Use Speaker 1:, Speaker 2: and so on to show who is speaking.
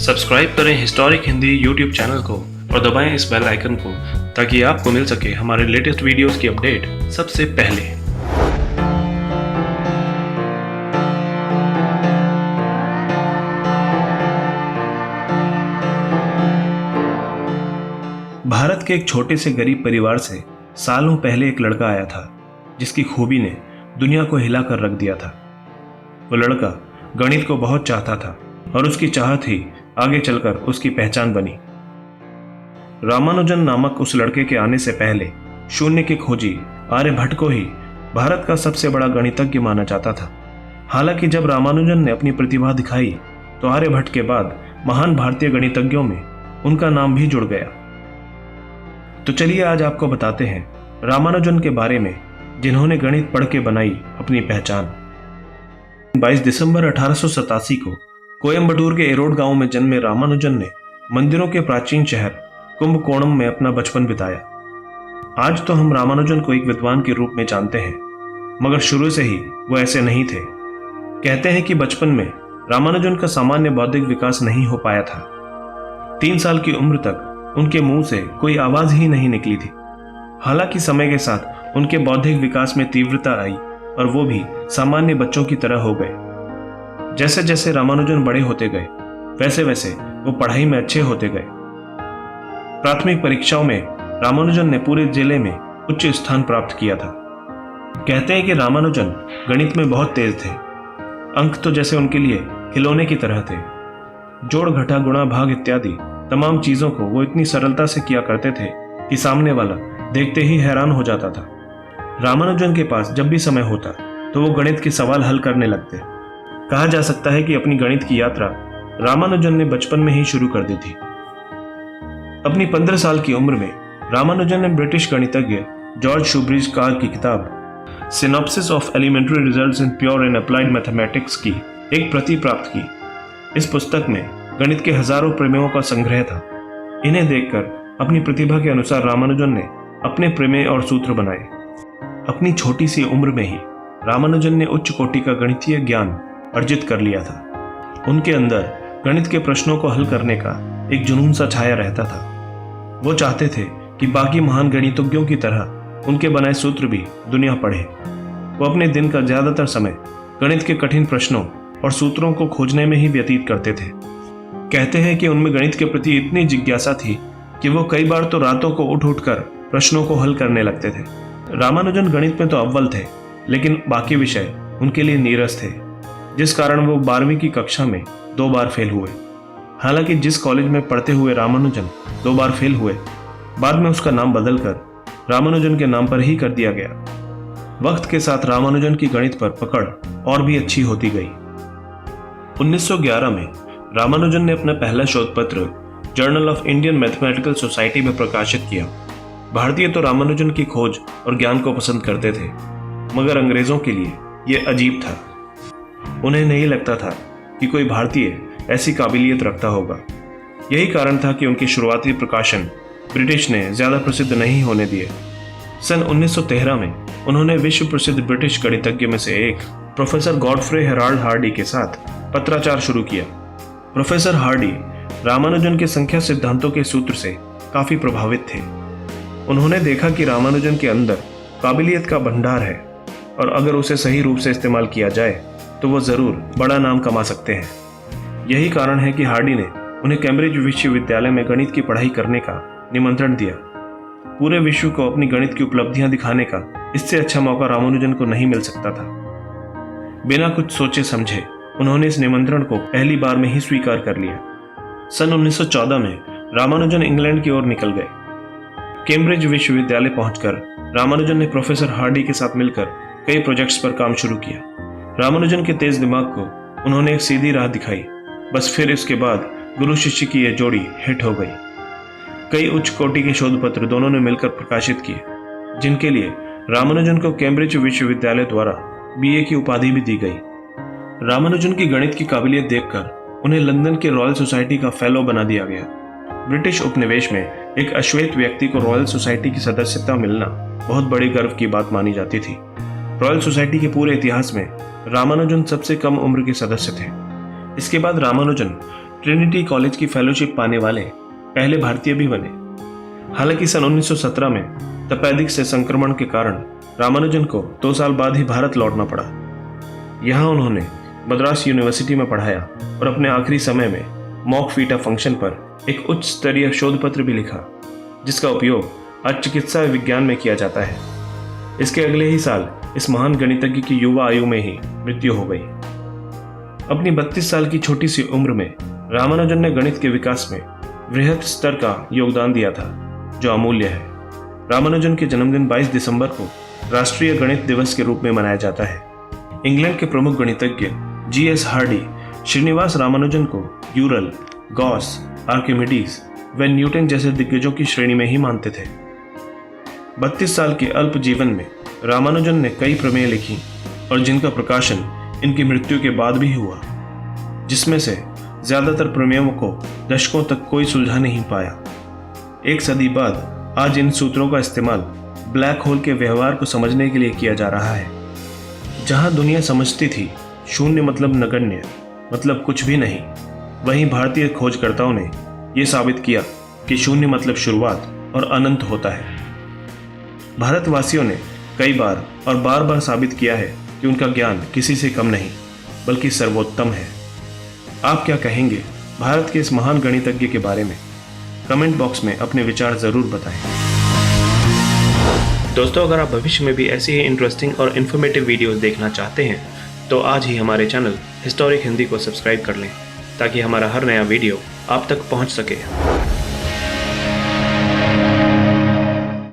Speaker 1: Subscribe करें historic Hindi YouTube channel को और दबाएं इस बेल आइकन को ताकि आपको मिल सके हमारे लेटेस्ट वीडियोस की अपडेट सबसे पहले। भारत के एक छोटे से गरीब परिवार से सालों पहले एक लड़का आया था जिसकी खूबी ने दुनिया को हिलाकर रख दिया था। वो लड़का गणित को बहुत चाहता था और उसकी चाहत ही आगे चलकर उसकी पहचान बनी। रामानुजन नामक उस लड़के के आने से पहले शून्य के खोजी आर्यभट्ट को ही भारत का सबसे बड़ा गणितज्ञ माना जाता था। हालांकि जब रामानुजन ने अपनी प्रतिभा दिखाई तो आर्यभट्ट के बाद महान भारतीय गणितज्ञों में उनका नाम भी जुड़ गया। तो चलिए आज आपको बताते हैं रामानुजन के बारे में जिन्होंने गणित पढ़ के बनाई अपनी पहचान। 22 दिसंबर 1887 को कोयम्बटूर के एरोड गांव में जन्मे रामानुजन ने मंदिरों के प्राचीन शहर कुंभकोणम में अपना बचपन बिताया। आज तो हम रामानुजन को एक विद्वान के रूप में जानते हैं, मगर शुरू से ही वो ऐसे नहीं थे। कहते हैं कि बचपन में रामानुजन का सामान्य बौद्धिक विकास नहीं हो पाया था। 3 साल की उम्र तक उनके मुंह से कोई आवाज ही नहीं निकली थी। हालांकि समय के साथ उनके बौद्धिक विकास में तीव्रता आई और वो भी सामान्य बच्चों की तरह हो गए। जैसे जैसे रामानुजन बड़े होते गए वैसे वैसे वो पढ़ाई में अच्छे होते गए। प्राथमिक परीक्षाओं में रामानुजन ने पूरे जिले में उच्च स्थान प्राप्त किया था। कहते हैं कि रामानुजन गणित में बहुत तेज थे। अंक तो जैसे उनके लिए खिलौने की तरह थे। जोड़ घटा गुणा भाग इत्यादि तमाम चीजों को वो इतनी सरलता से किया करते थे कि सामने वाला देखते ही हैरान हो जाता था। रामानुजन के पास जब भी समय होता तो वो गणित के सवाल हल करने लगते। कहा जा सकता है कि अपनी गणित की यात्रा रामानुजन ने बचपन में ही शुरू कर दी थी। अपनी 15 साल की उम्र में रामानुजन ने ब्रिटिश गणितज्ञ जॉर्ज शूब्रिज कार की किताब synopsis of elementary results in pure and applied mathematics की एक प्रति प्राप्त की। इस पुस्तक में गणित के हजारों प्रमेयों का संग्रह था। इन्हें देखकर अपनी प्रतिभा के अनुसार रामानुजन ने अपने प्रमेय और सूत्र बनाए। अपनी छोटी सी उम्र में ही रामानुजन ने उच्च कोटि का गणितीय ज्ञान अर्जित कर लिया था। उनके अंदर गणित के प्रश्नों को हल करने का एक जुनून सा छाया रहता था। वो चाहते थे कि बाकी महान गणितज्ञों की तरह उनके बनाए सूत्र भी दुनिया पढ़े। वो अपने दिन का ज्यादातर समय गणित के कठिन प्रश्नों और सूत्रों को खोजने में ही व्यतीत करते थे। कहते हैं कि उनमें गणित के प्रति इतनी जिज्ञासा थी कि वो कई बार तो रातों को उठ उठकर प्रश्नों को हल करने लगते थे। रामानुजन गणित में तो अव्वल थे, लेकिन बाकी विषय उनके लिए नीरस थे, जिस कारण वो 12वीं की कक्षा में 2 बार फेल हुए। हालांकि जिस कॉलेज में पढ़ते हुए रामानुजन 2 बार फेल हुए, बाद में उसका नाम बदलकर रामानुजन के नाम पर ही कर दिया गया। वक्त के साथ रामानुजन की गणित पर पकड़ और भी अच्छी होती गई। 1911 में रामानुजन ने अपना पहला शोध पत्र journal of Indian mathematical society में प्रकाशित किया। भारतीय तो रामानुजन की खोज और ज्ञान को पसंद करते थे, मगर अंग्रेजों के लिए यह अजीब था। उन्हें नहीं लगता था कि कोई भारतीय ऐसी काबिलियत रखता होगा। यही कारण था कि उनके शुरुआती प्रकाशन ब्रिटिश ने ज्यादा प्रसिद्ध नहीं होने दिए। सन 1913 में उन्होंने विश्व प्रसिद्ध ब्रिटिश गणितज्ञ में से एक प्रोफेसर गॉडफ्रे हेराल्ड हार्डी के साथ पत्राचार शुरू किया। प्रोफेसर हार्डी रामानुजन के संख्या सिद्धांतों के सूत्र से काफी प्रभावित थे। उन्होंने देखा कि रामानुजन के अंदर काबिलियत का भंडार है और अगर उसे सही रूप से इस्तेमाल किया जाए तो वो जरूर बड़ा नाम कमा सकते हैं। यही कारण है कि हार्डी ने उन्हें कैम्ब्रिज विश्वविद्यालय में गणित की पढ़ाई करने का निमंत्रण दिया। पूरे विश्व को अपनी गणित की उपलब्धियां दिखाने का इससे अच्छा मौका रामानुजन को नहीं मिल सकता था। बिना कुछ सोचे समझे उन्होंने इस निमंत्रण को पहली बार में ही स्वीकार कर लिया। सन 1914 में रामानुजन इंग्लैंड की ओर निकल गए। कैम्ब्रिज विश्वविद्यालय पहुंचकर रामानुजन ने प्रोफेसर हार्डी के साथ मिलकर कई प्रोजेक्ट्स पर काम शुरू किया। रामानुजन के तेज दिमाग को उन्होंने एक सीधी राह दिखाई। बस फिर इसके बाद गुरु शिष्य की यह जोड़ी हिट हो गई। कई उच्च कोटि के शोध पत्र दोनों ने मिलकर प्रकाशित किए, जिनके लिए रामानुजन को कैम्ब्रिज विश्वविद्यालय द्वारा BA की उपाधि भी दी गई। रामानुजन की गणित की काबिलियत देखकर उन्हें लंदन के रॉयल सोसाइटी का फेलो बना दिया गया। ब्रिटिश उपनिवेश में एक अश्वेत व्यक्ति को रॉयल सोसाइटी की सदस्यता मिलना बहुत बड़े गर्व की बात मानी जाती थी। रॉयल सोसाइटी के पूरे इतिहास में रामानुजन सबसे कम उम्र के सदस्य थे। इसके बाद रामानुजन ट्रिनिटी कॉलेज की फेलोशिप पाने वाले पहले भारतीय भी बने। हालांकि सन 1917 में तपेदिक से संक्रमण के कारण रामानुजन को 2 साल बाद ही भारत लौटना पड़ा। यहाँ उन्होंने मद्रास यूनिवर्सिटी में पढ़ाया और अपने आखिरी समय में मॉक फीटा फंक्शन पर एक उच्च स्तरीय शोध पत्र भी लिखा, जिसका उपयोग आज चिकित्सा विज्ञान में किया जाता है। इसके अगले ही साल इस महान गणितज्ञ की युवा आयु में ही मृत्यु हो गई। अपनी 32 साल की छोटी सी उम्र में रामानुजन ने गणित के विकास में वृहत स्तर का योगदान दिया था, जो अमूल्य है। रामानुजन के जन्मदिन 22 दिसंबर को राष्ट्रीय गणित दिवस के रूप में मनाया जाता है। इंग्लैंड के प्रमुख गणितज्ञ G.S. हार्डी श्रीनिवास रामानुजन को यूरल, गॉस, आर्किमिडीज व न्यूटन जैसे दिग्गजों की श्रेणी में ही मानते थे। 32 साल के अल्प जीवन में रामानुजन ने कई प्रमेय लिखी और जिनका प्रकाशन इनकी मृत्यु के बाद भी हुआ, जिसमें से ज्यादातर प्रमेयों को दशकों तक कोई सुलझा नहीं पाया। एक सदी बाद आज इन सूत्रों का इस्तेमाल ब्लैक होल के व्यवहार को समझने के लिए किया जा रहा है। जहां दुनिया समझती थी शून्य मतलब नगण्य, मतलब कुछ भी नहीं, वहीं भारतीय खोजकर्ताओं ने यह साबित किया कि शून्य मतलब शुरुआत और अनंत होता है। भारतवासियों ने कई बार और बार बार साबित किया है कि उनका ज्ञान किसी से कम नहीं बल्कि सर्वोत्तम है। आप क्या कहेंगे भारत के इस महान गणितज्ञ के बारे में? कमेंट बॉक्स में अपने विचार जरूर बताएं। दोस्तों, अगर आप भविष्य में भी ऐसी ही इंटरेस्टिंग और इन्फॉर्मेटिव वीडियोस देखना चाहते हैं तो आज ही हमारे चैनल हिस्टोरिक हिंदी को सब्सक्राइब कर लें, ताकि हमारा हर नया वीडियो आप तक पहुंच सके।